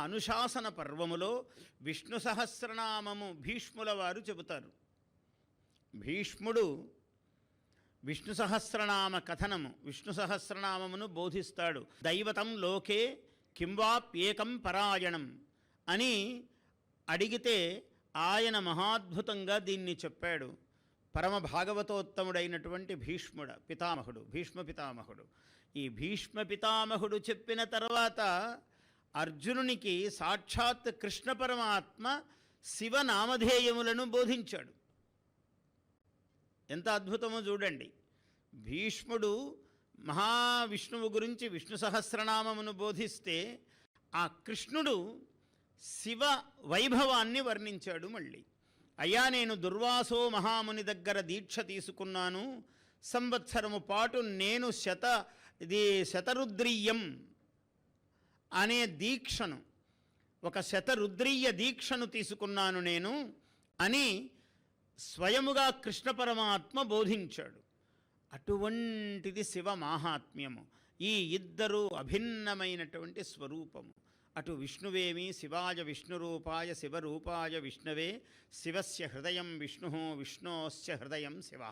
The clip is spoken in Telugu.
అనుశాసన పర్వములో విష్ణు సహస్రనామము భీష్ముల వారు చెబుతారు. భీష్ముడు విష్ణు సహస్రనామ కథనము, విష్ణు సహస్రనామమును బోధిస్తాడు. దైవతం లోకే కింవాప్యేకం పరాయణం అని అడిగితే ఆయన మహాద్భుతంగా దీన్ని చెప్పాడు. పరమ భాగవతోత్తముడైనటువంటి భీష్మ పితామహుడు. ఈ భీష్మ పితామహుడు చెప్పిన తర్వాత అర్జునునికి సాక్షాత్ కృష్ణ పరమాత్మ శివనామధేయములను బోధించాడు. ఎంత అద్భుతమో చూడండి. భీష్ముడు మహావిష్ణువు గురించి విష్ణు సహస్రనామమును బోధిస్తే ఆ కృష్ణుడు శివ వైభవాన్ని వర్ణించాడు. మళ్ళీ అయ్యా, నేను దుర్వాసో మహాముని దగ్గర దీక్ష తీసుకున్నాను, సంవత్సరము పాటు నేను శతరుద్రీయం అనే దీక్షను, ఒక శతరుద్రీయ దీక్షను తీసుకున్నాను నేను అని స్వయముగా కృష్ణ పరమాత్మ బోధించాడు. అటువంటిది శివ మాహాత్మ్యము. ఈ ఇద్దరు అభిన్నమైనటువంటి స్వరూపము. అటు విష్ణువేమి శివాయ విష్ణురూపాయ శివరూపాయ విష్ణవే శివస్య హృదయం విష్ణు విష్ణోస్య హృదయం శివ